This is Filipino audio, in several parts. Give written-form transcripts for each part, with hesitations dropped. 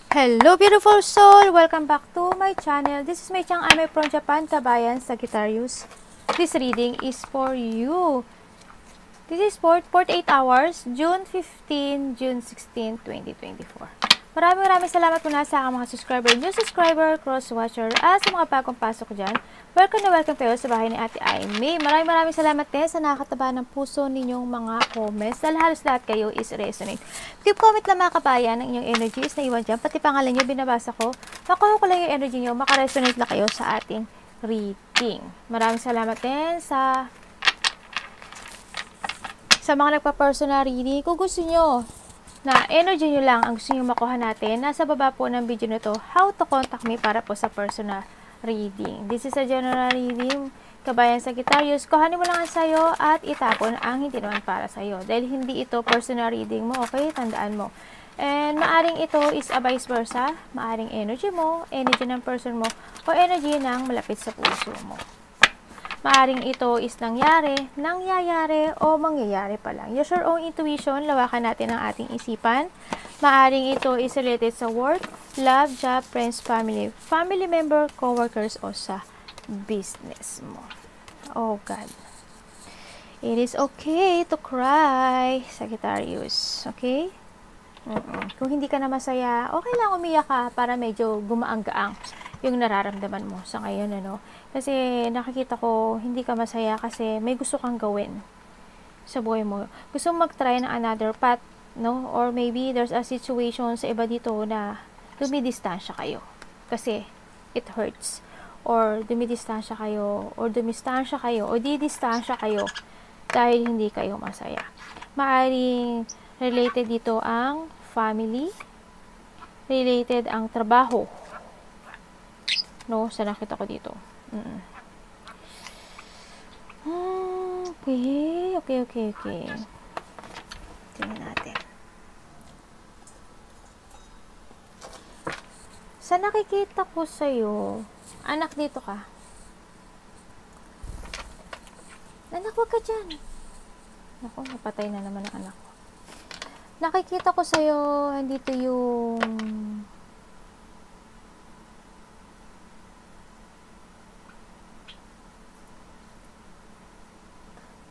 Hello beautiful soul! Welcome back to my channel. This is May Chang Ame from Japan, Kabayan, Sagittarius. This reading is for you. This is for 48 hours, June 15, June 16, 2024. Maraming salamat muna sa aking mga subscriber, new subscriber, cross-watcher, at sa mga bagong pasok dyan. Welcome na welcome kayo sa bahay ni Ate Aimee. Maraming salamat din sa nakakataba ng puso ninyong mga comments. Dahil halos lahat kayo is resonate. Keep comment lang mga kabayan ng inyong energies na iwan dyan. Pati pangalan nyo binabasa ko. Makuha ko lang yung energy nyo. Makaresonate na kayo sa ating reading. Maraming salamat din sa mga nagpa-personal reading. Kung gusto nyo na energy nyo lang ang gusto nyo makuha natin, nasa baba po ng video na to, how to contact me para po sa personal reading. This is a general reading, Kabayan Sagittarius. Kuhanin mo lang ang sayo at itapon ang hindi naman para sayo. Dahil hindi ito personal reading mo, okay? Tandaan mo. And maaring ito is a vice versa. Maaring energy mo, energy ng person mo, o energy ng malapit sa puso mo. Maaring ito is nangyayari, o mangyayari pa lang. Use your own intuition, lawakan natin ang ating isipan. Maaring ito is related sa work, love, job, friends, family member, co-workers, o sa business mo. Oh God. It is okay to cry, Sagittarius. Okay? Kung hindi ka na masaya, okay lang umiyak ka para medyo gumaang-gaang yung nararamdaman mo sa ngayon, ano? Kasi nakikita ko hindi ka masaya kasi may gusto kang gawin sa buhay mo. Gusto mo mag-try ng another path, no? Or maybe there's a situation sa iba dito na dumidistansya kayo kasi it hurts. Or dumidistansya kayo, o didistansya kayo dahil hindi kayo masaya. Maaring related dito ang family, related ang trabaho, no, sa nakita ko dito. Okay. Tingnan natin. Sa nakikita ko sa'yo, anak, dito ka. Anak, wag ka dyan. Naku, napatay na naman ang anak ko. Nakikita ko sa'yo, andito yung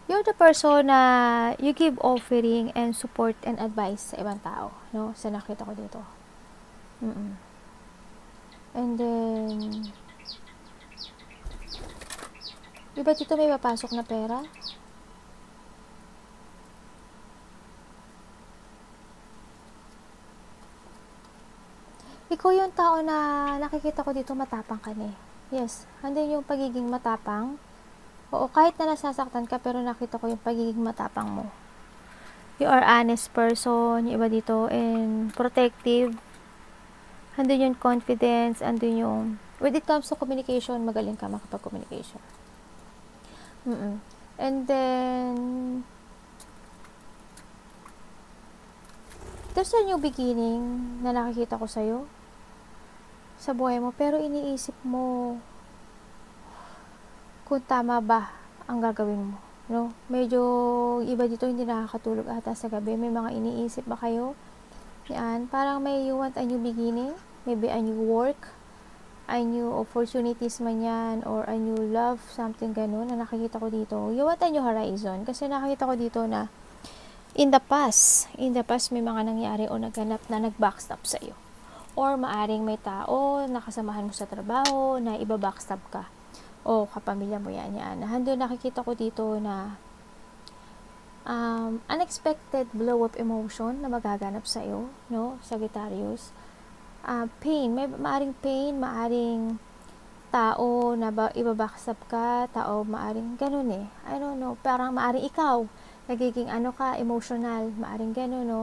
you're the person na you give offering and support and advice sa ibang tao, no? Sa nakita ko dito. And then, diba dito may papasok na pera? Ikaw yung tao na nakikita ko dito matapang ka eh. Yes, andun yung pagiging matapang. Oo, kahit na nasasaktan ka, pero nakita ko yung pagiging matapang mo. You are honest person, yung iba dito, and protective. Andun yung confidence, andun yung, when it comes to communication, magaling ka makapag-communication. And then, there's a new beginning na nakikita ko sa'yo sa buhay mo, pero iniisip mo kung tama ba ang gagawin mo, no? Medyo iba dito hindi nakakatulog ata sa gabi. May mga iniisip ba kayo? Yan, parang may you want a new beginning, maybe a new work, a new opportunities man yan, or a new love, something ganun na nakikita ko dito. You want a new horizon, kasi nakikita ko dito na in the past may mga nangyari o naganap na nag-backstab sa iyo. Or maaring may tao nakasamahan mo sa trabaho na iba-backstab ka. O kapamilya mo yan. Hando nakikita ko dito na unexpected blow of emotion na magaganap sa iyo, no, Sagittarius. Pain, maaring pain, maaring tao na iba-backstab ka, tao maaring ganun eh. I don't know, parang maaring ikaw nagiging emotional, maaring ganun, no.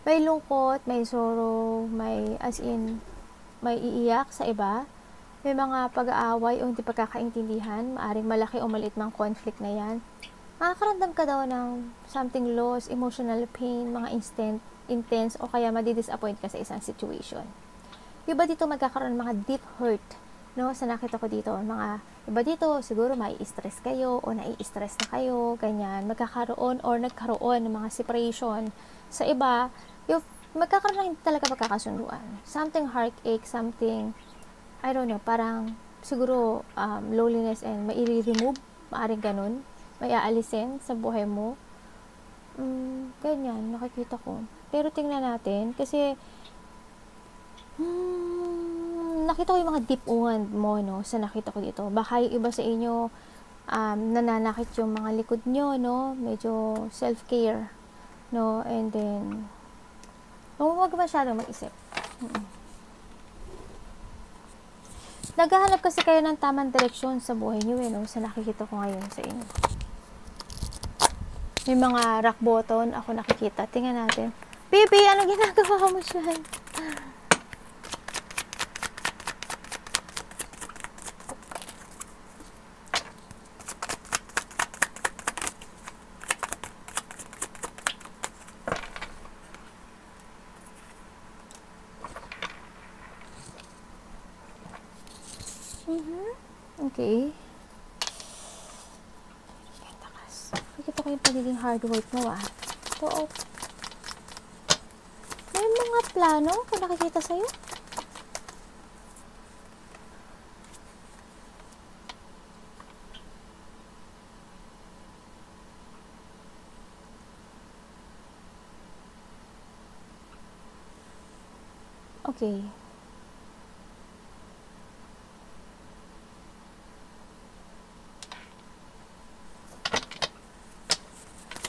May lungkot, may sorrow, may as in, may iiyak sa iba. May mga pag-aaway o hindi pagkakaintindihan, maaring malaki o maliit mang conflict na yan. Makakaramdam ka daw ng something loss, emotional pain, mga intense, o kaya madi-disappoint ka sa isang situation. Iba dito magkakaroon ng mga deep hurt, no? Sa nakita ko dito, mga iba dito, siguro may stress kayo o nai-stress na kayo, ganyan. Magkakaroon or nagkaroon ng mga separation. Sa iba, magkakaroon na hindi talaga magkakasunduan. Something heartache, something, I don't know, parang siguro loneliness and mai-remove, maaring ganun, may aalisin sa buhay mo. Ganyan, nakikita ko. Pero tingnan natin, kasi nakita ko yung mga deep wound mo, no, sa nakita ko dito. Baka yung iba sa inyo, nananakit yung mga likod nyo, no, medyo self-care, no, and then, huwag masyadong mag-isip. Naghahanap kasi kayo ng tamang direksyon sa buhay nyo, no, sa nakikita ko ngayon sa inyo. May mga rock bottom ako nakikita. Tingnan natin. Baby, ano ginagawa mo siya? Okay. Nakikita ko yung pagiging hard work mo, So, may mga plano kung nakikita sa'yo? Okay.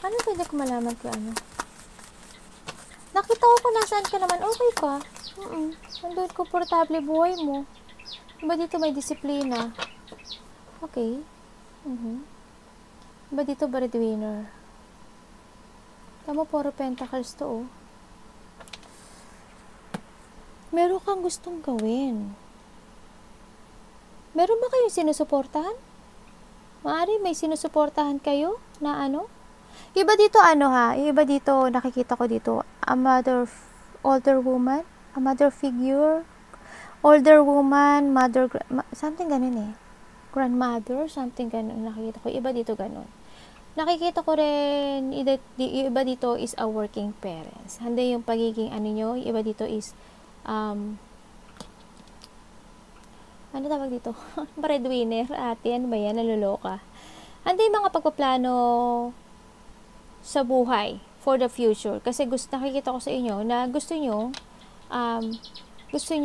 Ano pwede ko malaman kung ano? Nakita ko kung nasaan ka naman, okay ka. Nandun, komportable buhay mo. Diba dito may disiplina? Okay. Diba dito breadwinner? Tama, puro pentacles to, Meron kang gustong gawin. Meron ba kayong sinusuportahan? Maari may sinusuportahan kayo na ano? Iba dito iba dito nakikita ko dito, a mother, older woman, a mother figure, older woman, mother, something ganun grandmother, something ganun nakikita ko, iba dito ganun. Nakikita ko rin, iba dito is a working parents. Hindi yung pagiging nyo, iba dito is, ano tawag dito? Breadwinner, ate, ano ba yan? Naluloka. Hindi mga pagpaplano sa buhay for the future. Kasi nakikita ko sa inyo na gusto nyo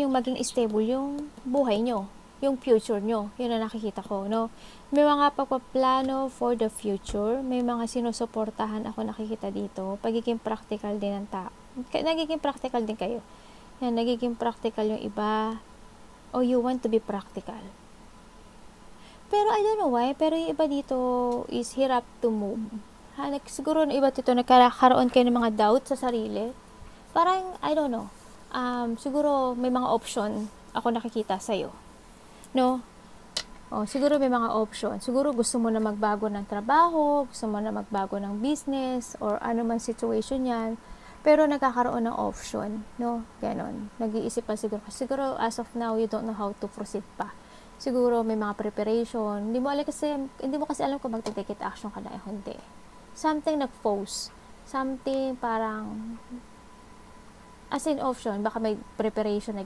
maging stable yung buhay nyo, yung future nyo. Yun ang nakikita ko, no? May mga pagpaplano for the future, may mga sinusuportahan ako nakikita dito. Pagiging practical din ng tao. Nagiging practical din kayo. Yan, nagiging practical yung iba. O you want to be practical. Pero I don't know why, pero yung iba dito is hirap to move. Siguro na iba dito nagkakaroon kayo ng mga doubt sa sarili. Parang, I don't know. Siguro may mga option ako nakikita sa'yo. No? Siguro may mga option. Siguro gusto mo na magbago ng trabaho, gusto mo na magbago ng business, or ano man situation yan. Pero nagkakaroon ng option. No? Ganon. Nag-iisip pa siguro. Siguro as of now, you don't know how to proceed pa. Siguro may mga preparation. Hindi mo kasi alam kung magte-take action ka na hindi. Something nag-pose. Something parang as in option. Baka may preparation na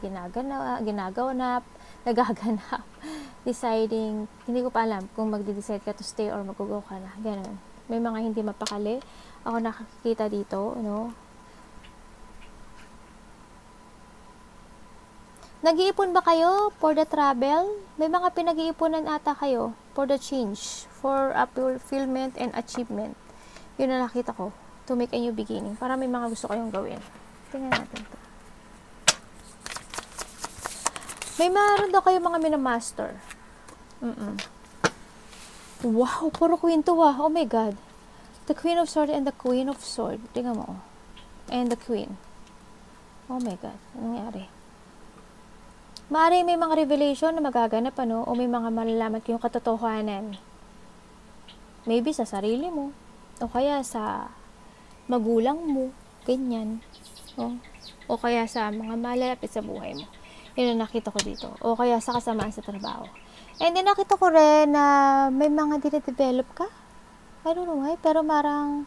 nagaganap, deciding, hindi ko pa alam kung magde-decide ka to stay or mag-go ka na. Ganun. May mga hindi mapakali. Ako nakakita dito, no? Nag-iipon ba kayo for the travel? May mga pinag-iiponan ata kayo for the change, for fulfillment and achievement. Yun na nakita ko. To make a new beginning. Para may mga gusto kayong gawin. Tingnan natin to. May maroon daw kayo mga minamaster. Wow, puro queen to Oh my God. The Queen of Swords and the Queen of Swords. Tingnan mo. And the Queen. Oh my God. Anong nangyari? Maaaring may mga revelation na magaganap, o may mga malalaman kayong katotohanan. Maybe sa sarili mo. O kaya sa magulang mo. Ganyan. O kaya sa mga malalapit sa buhay mo. Yun ang nakita ko dito. O kaya sa kasamaan sa trabaho. And then nakita ko rin na may mga dine-develop ka. I don't know why. Pero marang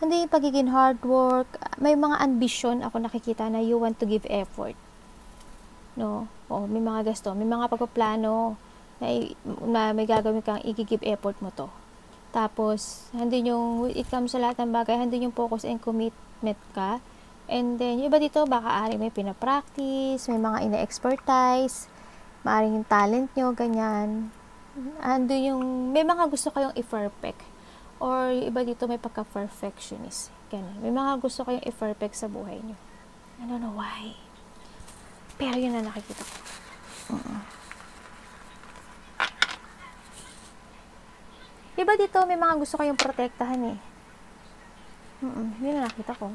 Hindi yung pagiging hard work. May mga ambition ako nakikita na you want to give effort. No? O, may mga gasto. May mga pagpaplano na may gagawin kang i-give effort mo to. Tapos, hindi yung, it comes sa lahat ng bagay, hindi yung focus and commitment ka. And then, yung iba dito, baka ari may pinapractice, may mga ina-expertise, maaring yung talent nyo, ganyan. Ando yung, may mga gusto kayong i-perfect. Or yung iba dito may pagka-perfectionist. Ganun. May mga gusto kayong i-perfect sa buhay nyo. I don't know why. Pero yun na nakikita ko. Iba dito may mga gusto kayong protektahan eh. Yun na nakita ko.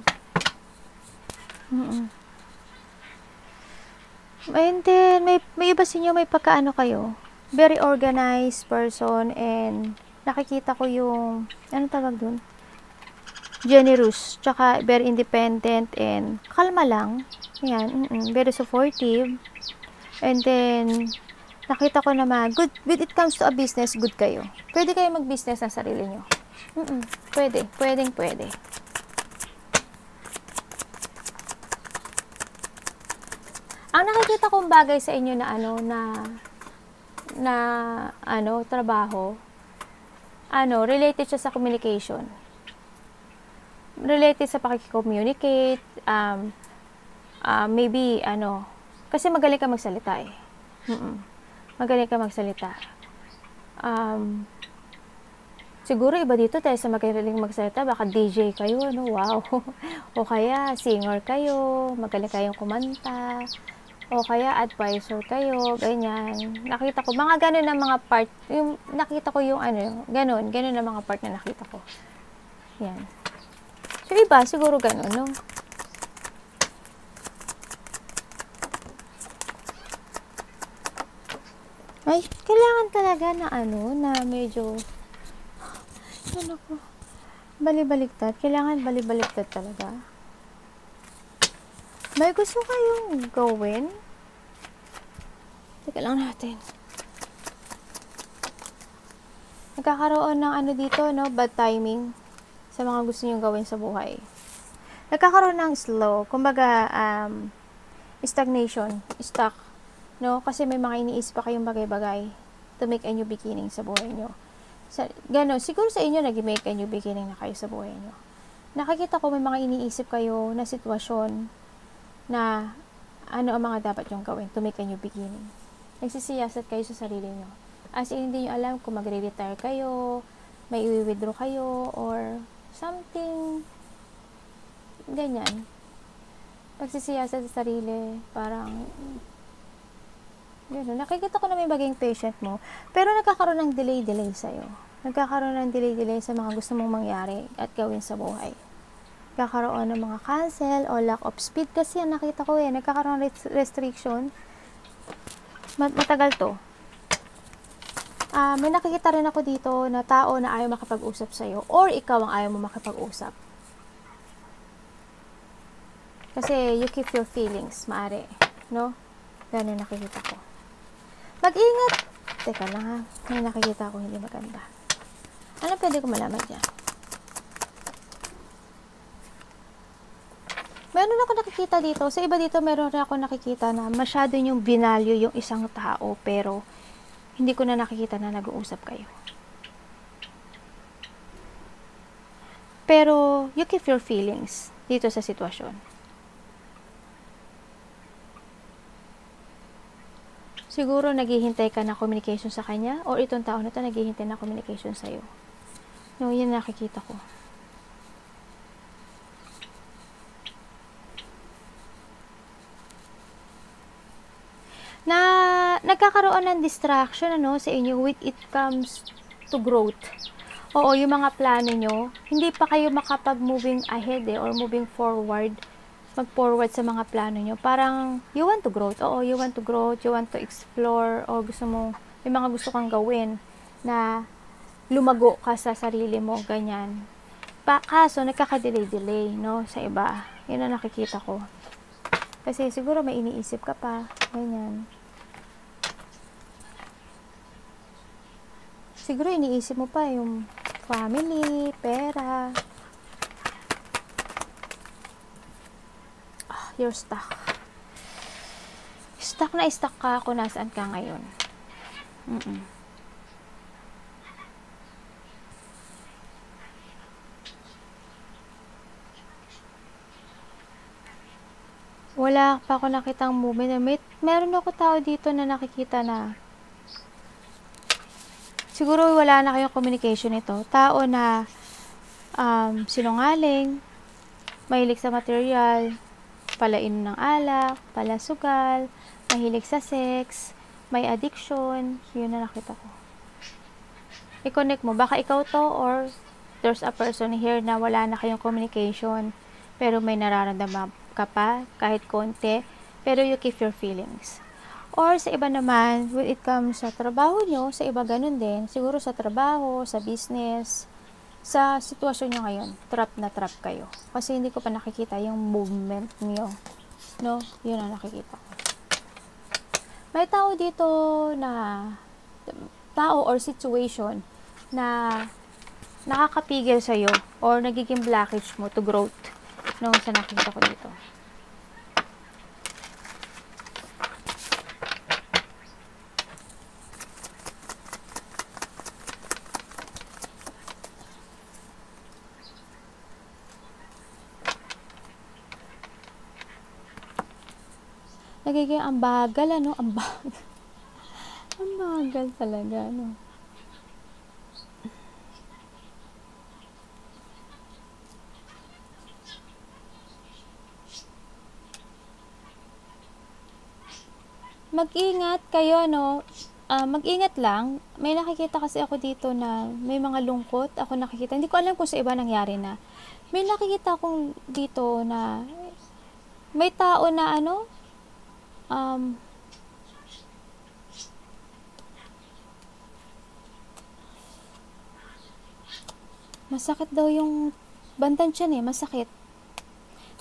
And then, may iba sa inyo, may pagkaano kayo. Very organized person and nakikita ko yung, anong tawag dun? Generous. Tsaka very independent and kalma lang. Yan. Very supportive. And then, nakita ko naman, good, when it comes to a business, good kayo. Pwede kayo mag-business ng sarili nyo. Pwede. Pwede. Ang nakikita kong bagay sa inyo na trabaho, related siya sa communication. Related sa pakikicommunicate, maybe, kasi magaling ka magsalita eh. Magaling ka magsalita. Siguro iba dito tayo sa magaling magsalita, baka DJ kayo, wow. O kaya singer kayo, magaling kayong kumanta. O kaya advisor kayo, ganyan. Nakita ko, mga ganun na mga part, yung nakita ko yung ganun na mga part na nakita ko. Yan. So iba, siguro ganun, no? Ay, kailangan talaga na na medyo, balibaliktad. Kailangan balibaliktad talaga. May gusto kayong gawin? Teka lang natin. Nagkakaroon ng dito, no? Bad timing sa mga gusto nyo gawin sa buhay. Nagkakaroon ng slow. Kumbaga, stagnation. Stuck. No? Kasi may mga iniisip pa kayong bagay-bagay to make a new beginning sa buhay nyo. Ganon. Siguro sa inyo, nag-make a new beginning na kayo sa buhay nyo. Nakikita ko may mga iniisip kayo na sitwasyon na ano ang mga dapat yung gawin to make a new beginning. Nagsisiyasat kayo sa sarili nyo. As in, hindi nyo alam kung magre-retire kayo, may i-withdraw kayo, or something ganyan. Pagsisiyasat sa sarili, parang gano'n. Nakikita ko na may baging patient mo, pero nagkakaroon ng delay sa'yo. Nagkakaroon ng delay sa mga gusto mong mangyari at gawin sa buhay. Nagkakaroon ng mga cancel o lack of speed kasi yan nakita ko nagkakaroon ng restriction. Matagal to. May nakikita rin ako dito na tao na ayaw makapag-usap sa'yo or ikaw ang ayaw mo makapag-usap. Kasi you keep your feelings, maari. No? Ganun nakikita ko. Mag-ingat! Teka lang ha. May nakikita ko hindi maganda. Ano pwede ko malaman dyan? Meron ako nakikita dito. Sa iba dito, meron rin ako nakikita na masyado yung binalyo yung isang tao, pero hindi ko na nakikita na nag-uusap kayo. Pero, you keep your feelings dito sa sitwasyon. Siguro, naghihintay ka na communication sa kanya, or itong tao na ito, naghihintay na communication sa'yo. No, yun nakikita ko. Na nagkakaroon ng distraction sa inyo when it comes to growth. Oo, yung mga plano nyo, hindi pa kayo makapag-moving ahead or moving forward, mag-forward sa mga plano nyo. Parang, you want to grow. Oo, you want to grow, you want to explore, o gusto mo, may mga gusto kang gawin na lumago ka sa sarili mo, ganyan. Kaso, nagkaka-delay, no, sa iba. Yun ang nakikita ko. Kasi siguro may iniisip ka pa, ganyan. Siguro iniisip mo pa yung family, pera. You're stuck. Stuck na stuck ka kung nasaan ka ngayon. Wala pa ako nakitang movement. Meron ako tao dito na nakikita na siguro wala na kayong communication ito. Tao na sinungaling, mahilig sa material, palainom ng alak, palasugal, mahilig sa sex, may addiction, yun na nakita ko. I-connect mo, baka ikaw to or there's a person here na wala na kayong communication pero may nararamdaman ka pa kahit konti, pero you keep your feelings. Or sa iba naman, when it comes sa trabaho nyo, sa iba ganun din, siguro sa trabaho, sa business, sa sitwasyon nyo ngayon, trap na trap kayo. Kasi hindi ko pa nakikita yung movement nyo. No? Yun ang nakikita ko. May tao dito na, tao or situation na nakakapigil sa'yo or nagiging blockage mo to growth. No? Sa nakikita ko dito. Nagiging ang bagal, ano? Ang bagal. Ang bagal talaga, ano? Mag-ingat kayo, no? Mag-ingat lang. May nakikita kasi ako dito na may mga lungkot. Ako nakikita. Hindi ko alam kung sa iba nangyari na. May nakikita akong dito na may tao na, ano? Masakit daw yung bandang tiyan eh, masakit.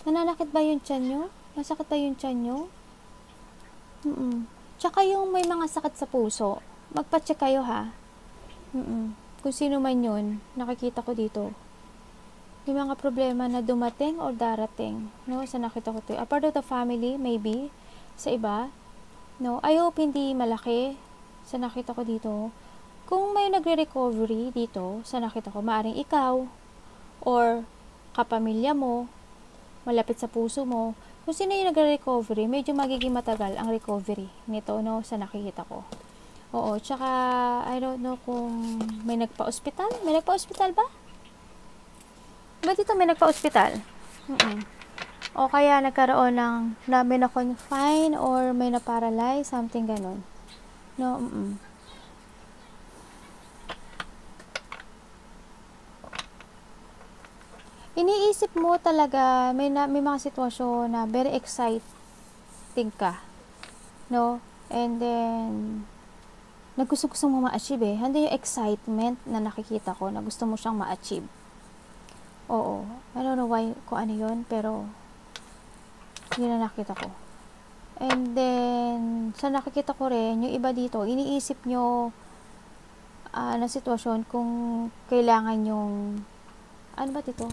Nananakit ba yung tiyan nyo? Masakit ba yung tiyan nyo? Tsaka yung may mga sakit sa puso, magpa-check kayo ha. Kung sino man yun, nakikita ko dito. May mga problema na dumating or darating, no? Sa nakita ko to. A part of the family, maybe, sa iba, no? I hope hindi malaki sa nakita ko dito. Kung may nagre-recovery dito, sa nakita ko, maaring ikaw or kapamilya mo, malapit sa puso mo, kung sino yung nagre-recovery, medyo magiging matagal ang recovery nito, no? Sa nakikita ko. Oo, tsaka, I don't know kung may nagpa-hospital. May nagpa-hospital ba? Ba dito may nagpa-hospital? O kaya nagkaroon ng na may na-confine or may na-paralyze, something ganun. No, Iniisip mo talaga, may mga sitwasyon na very exciting ka. No? And then, naggusto mo ma-achieve eh. Hindi yung excitement na nakikita ko na gusto mo siyang ma-achieve. Oo. I don't know why, kung ano yun, pero yun na nakita ko. And then, sa nakikita ko rin, yung iba dito, iniisip nyo na sitwasyon kung kailangan yung, ano ba dito?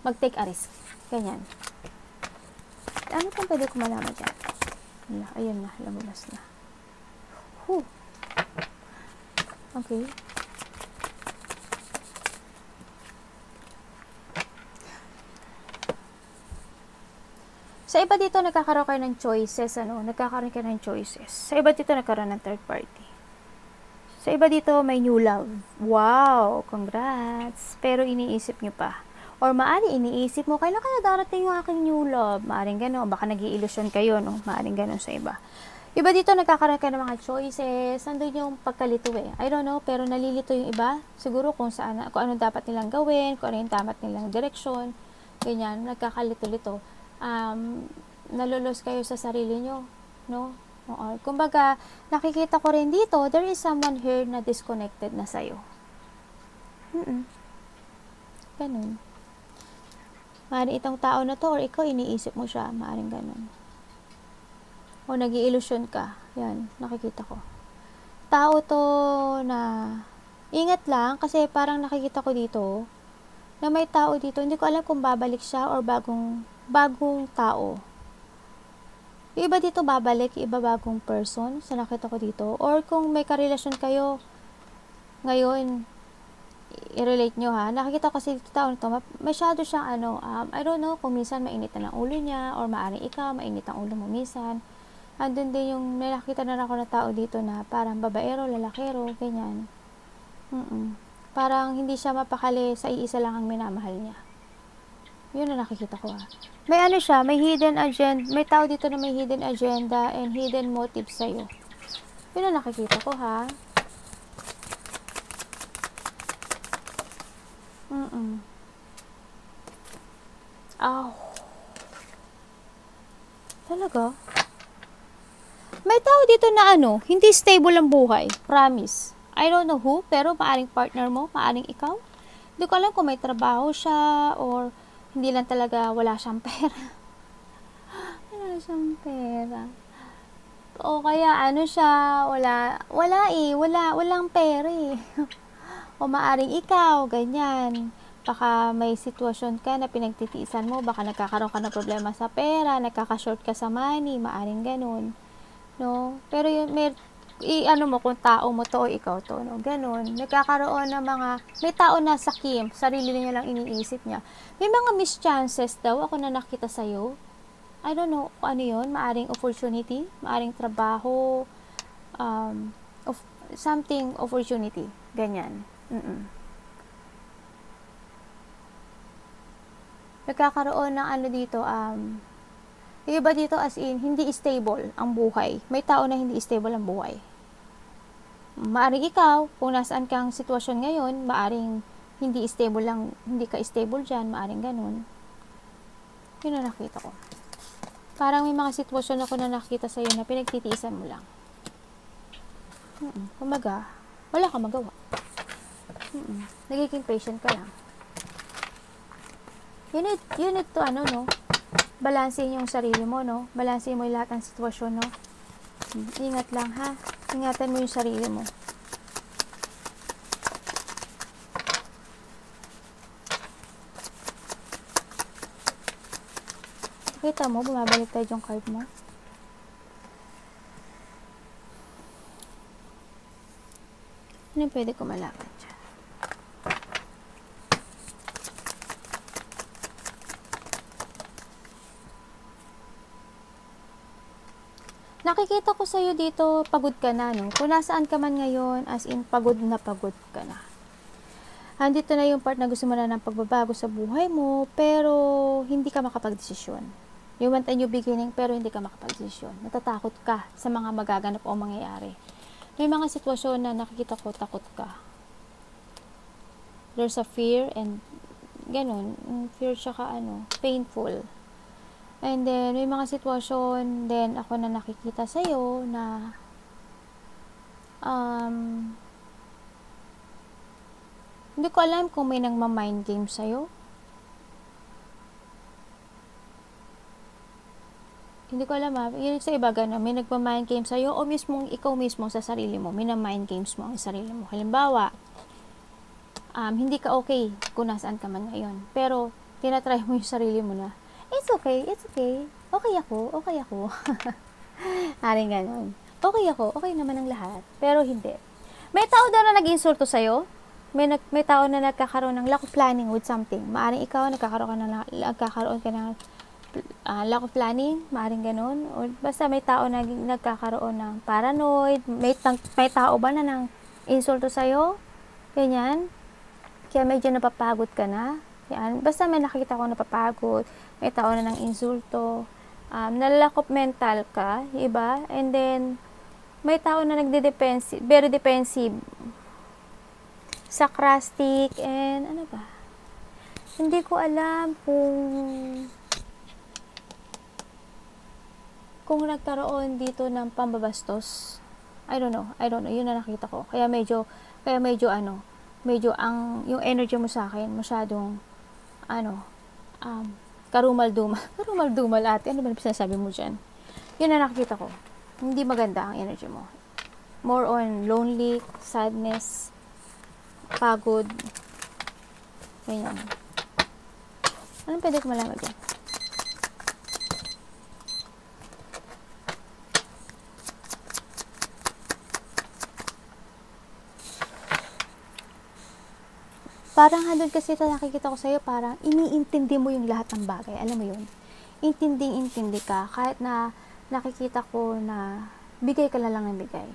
Mag-take a risk. Ganyan. Ano pang pwede ko malaman dyan? Ayun na, lumabas na. Okay. Sa iba dito, nagkakaroon kayo ng choices, ano? Nagkakaroon kayo ng choices. Sa iba dito, nagkaroon ng third party. Sa iba dito, may new love. Wow! Congrats! Pero iniisip nyo pa. Or maari iniisip mo, kailan kaya darating yung aking new love? Maaring gano'n. Baka nag-i-illusion kayo, no? Maaring gano'n sa iba. Iba dito, nagkakaroon kayo ng mga choices. Nandun yung pagkalito eh. I don't know, pero nalilito yung iba. Siguro kung ano dapat nilang gawin, kung ano yung dapat nilang direksyon. Ganyan, nagkakalito-lito. Nalulos kayo sa sarili nyo, no? Oo. Kumbaga, nakikita ko rin dito, there is someone here na disconnected na sa'yo. Ganun. Maaaring itong tao na to, or ikaw, iniisip mo siya, maaaring ganun. O nag-i-illusion ka. Yan, nakikita ko. Tao to na, ingat lang, kasi parang nakikita ko dito, na may tao dito, hindi ko alam kung babalik siya, or bagong bagong tao. Yung iba dito babalik, yung iba bagong person sa nakita ko dito. Or kung may karelasyon kayo ngayon, i-relate nyo ha. Nakikita ko kasi dito tao nito, masyado siyang I don't know kung minsan mainit na ang ulo niya or maaaring ikaw, mainit ang ulo mo minsan. Andun din yung nakita na ako na tao dito na parang babaero, lalakero, ganyan. Parang hindi siya mapakali sa iisa lang ang minamahal niya. Yun na nakikita ko ha. May siya, may hidden agenda, may tao dito na may hidden agenda and hidden motive sa'yo. Yun na nakikita ko ha. Talaga? May tao dito na hindi stable ang buhay. Promise. I don't know who, pero maaring partner mo, maaring ikaw. Hindi ko alam kung may trabaho siya or hindi lang talaga wala siyang pera. Wala siyang pera. O kaya siya, walang pera eh. O maaring ikaw, ganyan. Baka may sitwasyon ka na pinagtitiisan mo, baka nagkakaroon ka ng problema sa pera, nagkaka-short ka sa money, maaring ganun. No? Pero yun, mo kung tao mo to o ikaw to, no? Ganun. Nagkakaroon ng may tao na sakim, sarili niya lang iniisip niya. May mga mischances daw ako na nakita sa'yo. I don't know kung ano yun, maaring opportunity, maaring trabaho, something opportunity, ganyan. Nagkakaroon ng dito, yung iba dito as in, hindi stable ang buhay. May tao na hindi stable ang buhay. Maaring ikaw, kung nasaan kang sitwasyon ngayon, maaring hindi stable lang, hindi ka stable dyan, maaring ganun. Yun na nakita ko. Parang may mga sitwasyon ako na nakita sa'yo na pinagtitiisan mo lang. Kumaga, wala kang magawa. Nagiging patient ka lang. You need to balansehin yung sarili mo, no? Balansehin mo yung lahat ng sitwasyon, no? Ingat lang, ha? Ingatan mo yung sarili mo. Kita mo, bumabalik tayo yung card mo. Ano yung pwede ko malaman dyan? Nakikita ko sa'yo dito, pagod ka na, no? Kung nasaan ka man ngayon, as in, pagod ka na. Andito na yung part na gusto mo na ng pagbabago sa buhay mo, pero hindi ka makapag-desisyon. You want a new beginning, pero hindi ka makapag-desisyon. Natatakot ka sa mga magaganap o mangyayari. May mga sitwasyon na nakikita ko, takot ka. There's a fear and ganun. Fear tsaka painful. And then, may mga sitwasyon din ako na nakikita sa'yo na hindi ko alam kung may nagma-mind game sa'yo. Hindi ko alam yun sa iba gano'n, may nagma-mind game sa'yo o ikaw mismo sa sarili mo, may na-mind games mo ang sarili mo. Halimbawa, hindi ka okay kung nasaan ka man ngayon. Pero, tinatry mo yung sarili mo na, it's okay. Okay ako. Haring ganun. Okay naman ang lahat. Pero hindi. May tao daw na nag-insulto sa'yo. May tao na nagkakaroon ng lack of planning with something. Maaring ikaw, nagkakaroon ka ng lack of planning. Maaring ganun. O basta may tao na nagkakaroon ng paranoid. May tao ba na nang insulto sa'yo? Ganyan. Kaya medyo napapagod ka na. Yan. Basta may nakikita ko napapagod, may tao na ng insulto, nalalakop mental ka, iba, and then, may tao na nagde-defensive, very defensive, sarcastic, and ano ba? Hindi ko alam kung nagkaroon dito ng pambabastos. I don't know, yun na nakita ko. Kaya medyo yung energy mo sa akin, masyadong karumal-dumal ate. Ano ba sinasabi mo dyan? Yun na nakikita ko. Hindi maganda ang energy mo. More on lonely, sadness, pagod. Ganyan. Anong pwede ko malaman dyan? Parang handun kasi nakikita ko sa'yo, parang iniintindi mo yung lahat ng bagay. Alam mo yun? Intinding-intindi ka. Kahit na nakikita ko na bigay ka na lang ng bigay.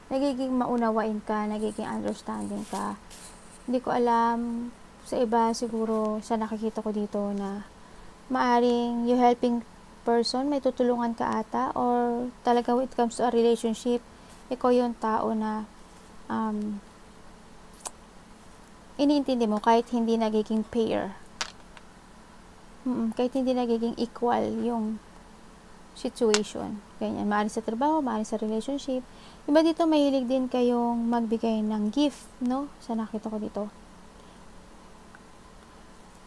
Nagiging maunawain ka, nagiging understanding ka. Hindi ko alam, sa iba siguro, sa nakikita ko dito na maaring you helping person, may tutulungan ka ata, or talaga when it comes to a relationship, ikaw yung tao na iniintindi mo kahit hindi nagiging pair. Kahit hindi nagiging equal yung situation. Ganyan. Maaari sa trabaho, maaari sa relationship. Iba dito, mahilig din kayong magbigay ng gift, no? Sa nakita ko dito.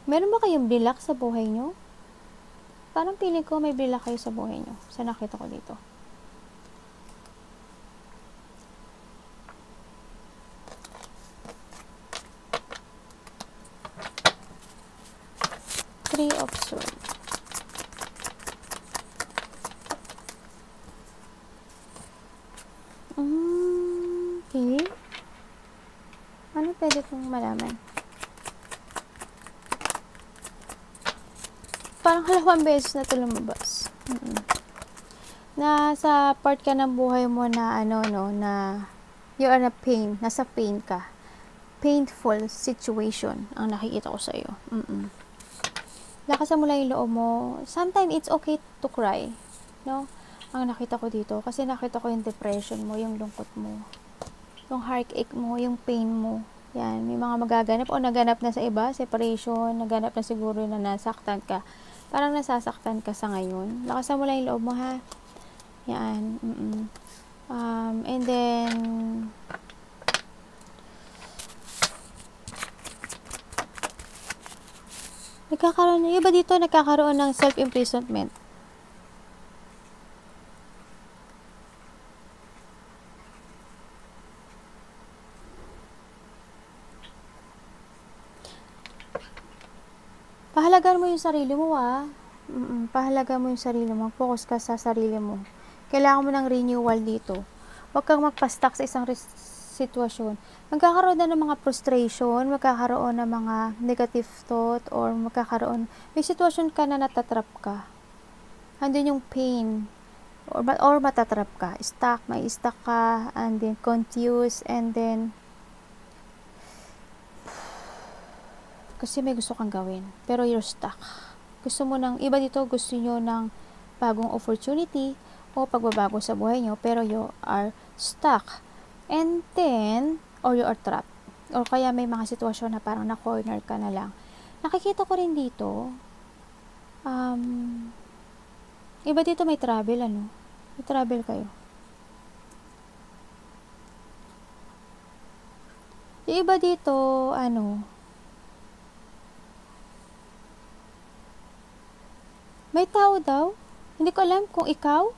Meron ba kayong bilak sa buhay nyo? Parang piling ko may bilak kayo sa buhay nyo. Sa nakita ko dito. Three of Swords. Okay. Ano pwede kong malaman? Parang halawang beses na ito lumabas. Nasa part ka ng buhay mo na na you are na pain, nasa pain ka. Painful situation ang nakikita ko sa iyo. Lakasan mo lang yung loob mo. Sometimes it's okay to cry, no? Ang nakita ko dito, kasi nakita ko yung depression mo, yung lungkot mo, yung heartache mo, yung pain mo. Yan, may mga magaganap o naganap na sa iba, separation, naganap na siguro na nasaktan ka. Parang nasasaktan ka sa ngayon. Lakasan mo lang yung loob mo, ha? Yan. And then iba dito nagkakaroon ng self-imprisonment. Pahalagaan mo yung sarili mo, pahalagaan mo yung sarili mo. Focus ka sa sarili mo. Kailangan mo ng renewal dito. Huwag kang magpa-stuck sa isang sitwasyon. Magkakaroon na ng mga frustration, magkakaroon ng mga negative thought, or may sitwasyon ka na natatrap ka. Andun yung pain, or matatrap ka. May stuck ka, and then confused, and then kasi may gusto kang gawin, pero you're stuck. Gusto mo iba dito, gusto nyo ng bagong opportunity, o pagbabago sa buhay nyo, pero you are stuck. And then, or you are trapped. Or kaya may mga sitwasyon na parang na-corner ka na lang. Nakikita ko rin dito, iba dito may travel, may travel kayo. Yung iba dito, may tao daw, hindi ko alam kung ikaw,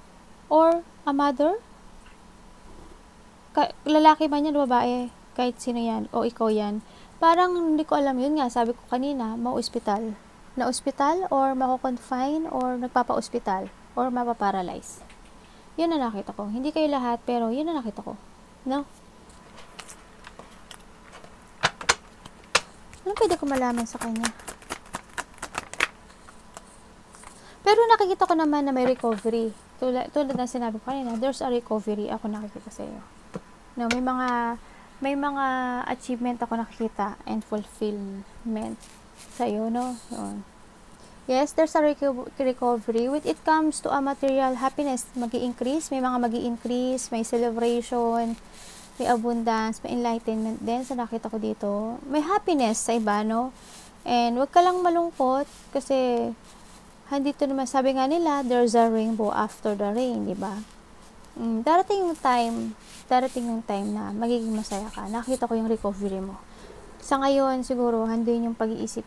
or a mother, lalaki man yan, babae, kahit sino yan, o ikaw yan, parang hindi ko alam, yun nga, sabi ko kanina, na-ospital, or mako-confine, or nagpapa-ospital, or mapaparalyze. Yun na nakita ko. Hindi kayo lahat, pero yun na nakita ko. No? Ano pwede ko malaman sa kanya? Pero nakikita ko naman na may recovery. Tulad ng sinabi ko kanina, there's a recovery ako nakikita sa iyo. No, may mga achievement ako nakikita and fulfillment sa iyo, no? Yun. Yes, there's a recovery. When it comes to a material happiness, magi-increase, may mga magi-increase, may celebration, may abundance, may enlightenment din sa nakita ko dito. May happiness sa iba, no? And wag ka lang malungkot kasi handito naman, sabi nga nila, there's a rainbow after the rain, di ba? Darating yung time na magiging masaya ka. Nakita ko yung recovery mo. Sa ngayon, siguro, handun yung pag-iisip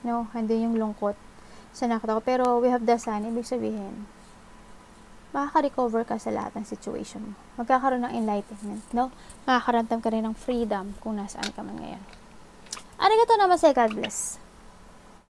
no? Handun yung lungkot sa nakita ko. Pero we have the sun, ibig sabihin, makaka-recover ka sa lahat ng situation mo. Magkakaroon ng enlightenment, no? Makakaramdam ka rin ng freedom kung nasaan ka man ngayon. Arigato namaste, God bless.